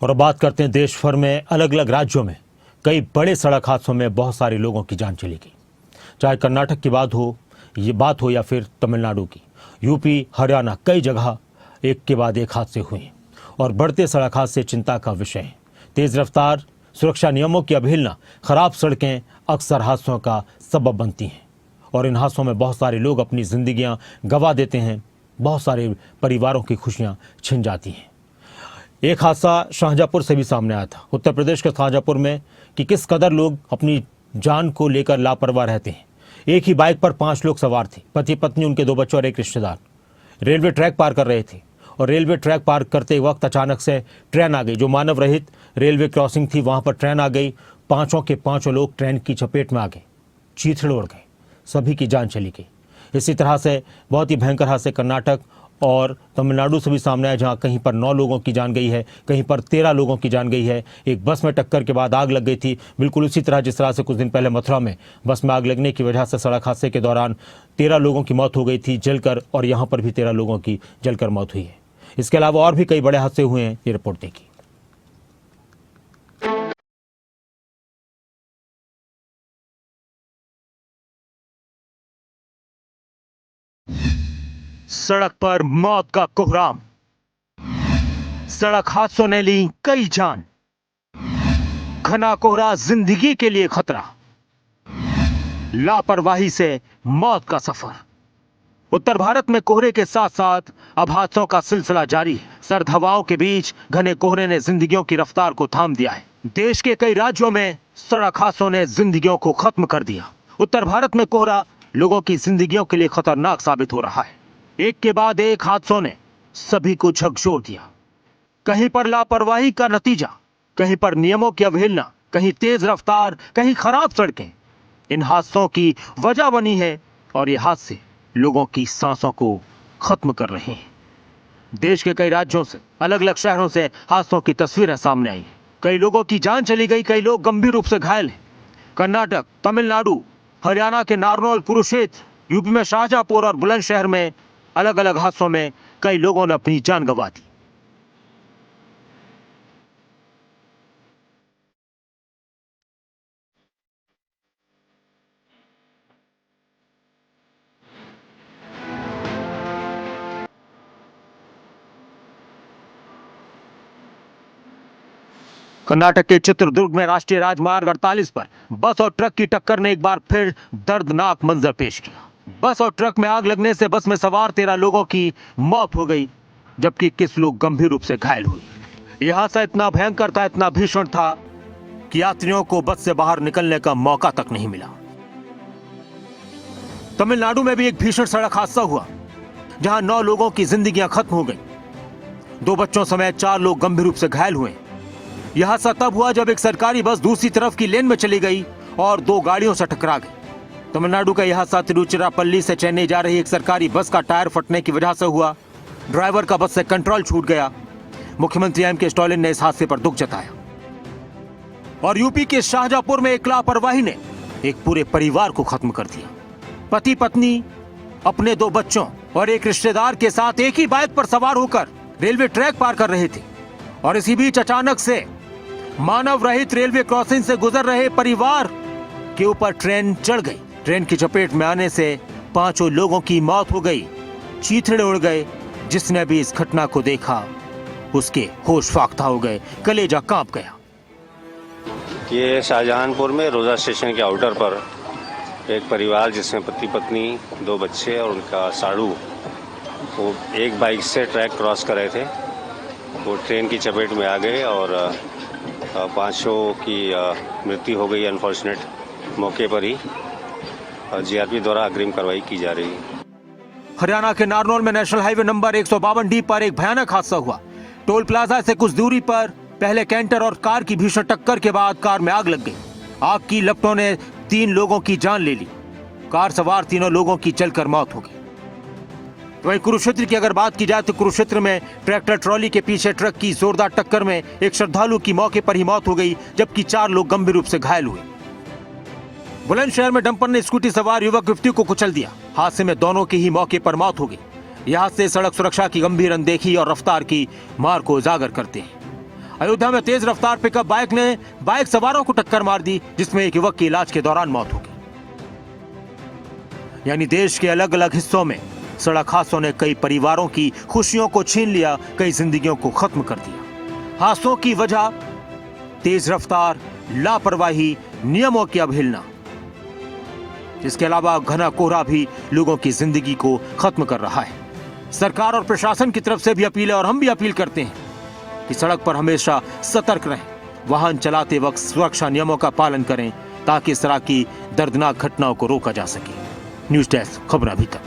और अब बात करते हैं देश भर में अलग अलग राज्यों में कई बड़े सड़क हादसों में बहुत सारे लोगों की जान चली गई। चाहे कर्नाटक की बात हो या फिर तमिलनाडु की, यूपी, हरियाणा, कई जगह एक के बाद एक हादसे हुए और बढ़ते सड़क हादसे चिंता का विषय हैं। तेज रफ्तार, सुरक्षा नियमों की अवहेलना, खराब सड़कें अक्सर हादसों का सबब बनती हैं और इन हादसों में बहुत सारे लोग अपनी जिंदगियां गंवा देते हैं, बहुत सारे परिवारों की खुशियां छिन जाती हैं। एक हादसा शाहजहाँपुर से भी सामने आया था, उत्तर प्रदेश के शाहजहाँपुर में, कि किस कदर लोग अपनी जान को लेकर लापरवाह रहते हैं। एक ही बाइक पर 5 लोग सवार थे, पति पत्नी, उनके 2 बच्चे और एक रिश्तेदार। रेलवे ट्रैक पार कर रहे थे और रेलवे ट्रैक पार करते वक्त अचानक से ट्रेन आ गई। जो मानव रहित रेलवे क्रॉसिंग थी वहां पर ट्रेन आ गई। 5 के 5 लोग ट्रेन की चपेट में आ गए, चीथड़े उड़ गए, सभी की जान चली गई। इसी तरह से बहुत ही भयंकर हादसे कर्नाटक और तमिलनाडु से भी सामने आए, जहां कहीं पर 9 लोगों की जान गई है, कहीं पर 13 लोगों की जान गई है। एक बस में टक्कर के बाद आग लग गई थी, बिल्कुल उसी तरह जिस तरह से कुछ दिन पहले मथुरा में बस में आग लगने की वजह से सड़क हादसे के दौरान 13 लोगों की मौत हो गई थी जलकर, और यहाँ पर भी 13 लोगों की जलकर मौत हुई है। इसके अलावा और भी कई बड़े हादसे हुए हैं, ये रिपोर्ट देखिए। सड़क पर मौत का कोहराम, सड़क हादसों ने ली कई जान, घना कोहरा जिंदगी के लिए खतरा, लापरवाही से मौत का सफर। उत्तर भारत में कोहरे के साथ साथ अब हादसों का सिलसिला जारी है। सर्द हवाओं के बीच घने कोहरे ने जिंदगियों की रफ्तार को थाम दिया है। देश के कई राज्यों में सड़क हादसों ने जिंदगियों को खत्म कर दिया। उत्तर भारत में कोहरा लोगों की जिंदगियों के लिए खतरनाक साबित हो रहा है। एक के बाद एक हादसों ने सभी को झकझोर दिया। कहीं पर लापरवाही का नतीजा, कहीं पर नियमों की अवहेलना, कहीं तेज रफ्तार, कहीं खराब सड़कें इन हादसों की वजह बनी है और ये हादसे लोगों की सांसों को खत्म कर रहे हैं। देश के कई राज्यों से, अलग अलग शहरों से हादसों की तस्वीरें सामने आई। कई लोगों की जान चली गई, कई लोग गंभीर रूप से घायल हैं। कर्नाटक, तमिलनाडु, हरियाणा के नारनौल, कुरुक्षेत्र, यूपी में शाहजहाँपुर और बुलंदशहर में अलग अलग हादसों में कई लोगों ने अपनी जान गंवा दी। कर्नाटक के चित्रदुर्ग में राष्ट्रीय राजमार्ग 48 पर बस और ट्रक की टक्कर ने एक बार फिर दर्दनाक मंजर पेश किया। बस और ट्रक में आग लगने से बस में सवार 13 लोगों की मौत हो गई, जबकि 21 लोग गंभीर रूप से घायल हुए। यह हादसा इतना भयंकर था, इतना भीषण था कि यात्रियों को बस से बाहर निकलने का मौका तक नहीं मिला। तमिलनाडु में भी एक भीषण सड़क हादसा हुआ, जहां 9 लोगों की जिंदगियां खत्म हो गई। 2 बच्चों समेत 4 लोग गंभीर रूप से घायल हुए। यह हादसा तब हुआ जब एक सरकारी बस दूसरी तरफ की लेन में चली गई और 2 गाड़ियों से टकरा गई। तमिलनाडु का यह हादसा तिरुचिरापल्ली से चेन्नई जा रही एक सरकारी बस का टायर फटने की वजह से हुआ। ड्राइवर का बस से कंट्रोल छूट गया। मुख्यमंत्री एम.के. स्टालिन ने इस हादसे पर दुख जताया। और यूपी के शाहजहाँपुर में एक लापरवाही ने एक पूरे परिवार को खत्म कर दिया। पति पत्नी अपने 2 बच्चों और एक रिश्तेदार के साथ एक ही बाइक पर सवार होकर रेलवे ट्रैक पार कर रहे थे और इसी बीच अचानक से मानव रहित रेलवे क्रॉसिंग से गुजर रहे परिवार के ऊपर ट्रेन चढ़ गई। ट्रेन की चपेट में आने से 5 लोगों की मौत हो गई, चीथड़े उड़ गए। जिसने भी इस घटना को देखा उसके होश फाख्ता हो गए, कलेजा कांप गया। ये शाहजहांपुर में रोजा स्टेशन के आउटर पर एक परिवार जिसमें पति पत्नी 2 बच्चे और उनका साड़ू, वो एक बाइक से ट्रैक क्रॉस कर रहे थे। वो ट्रेन की चपेट में आ गए और 5 की मृत्यु हो गई अनफॉर्चुनेट मौके पर ही। जीआरपी द्वारा अग्रिम कार्रवाई की जा रही है। हरियाणा के नारनौल में नेशनल हाईवे नंबर 152D पर एक भयानक हादसा हुआ। टोल प्लाजा से कुछ दूरी पर पहले कैंटर और कार की भीषण टक्कर के बाद कार में आग लग गई। आग की लपटों ने 3 लोगों की जान ले ली। कार सवार 3 लोगों की जलकर मौत हो गई। वहीं कुरुक्षेत्र की अगर बात की जाए तो कुरुक्षेत्र में ट्रैक्टर ट्रॉली के पीछे ट्रक की जोरदार टक्कर में एक श्रद्धालु की मौके पर ही मौत हो गई, जबकि 4 लोग गंभीर रूप से घायल हुए। बुलंदशहर में डंपर ने स्कूटी सवार युवक युवती को कुचल दिया। हादसे में दोनों की ही मौके पर मौत हो गई। यह हादसे सड़क सुरक्षा की गंभीर अनदेखी और रफ्तार की मार को उजागर करते हैं। अयोध्या में तेज रफ्तार पिकअप बाइक ने बाइक सवारों को टक्कर मार दी, जिसमें एक युवक की इलाज के दौरान मौत हो गई। यानी देश के अलग अलग हिस्सों में सड़क हादसों ने कई परिवारों की खुशियों को छीन लिया, कई जिंदगियों को खत्म कर दिया। हादसों की वजह तेज रफ्तार, लापरवाही, नियमों की अवहेलना। इसके अलावा घना कोहरा भी लोगों की जिंदगी को खत्म कर रहा है। सरकार और प्रशासन की तरफ से भी अपील है और हम भी अपील करते हैं कि सड़क पर हमेशा सतर्क रहें, वाहन चलाते वक्त सुरक्षा नियमों का पालन करें ताकि इस तरह की दर्दनाक घटनाओं को रोका जा सके। न्यूज़ डेस्क, खबर अभी तक।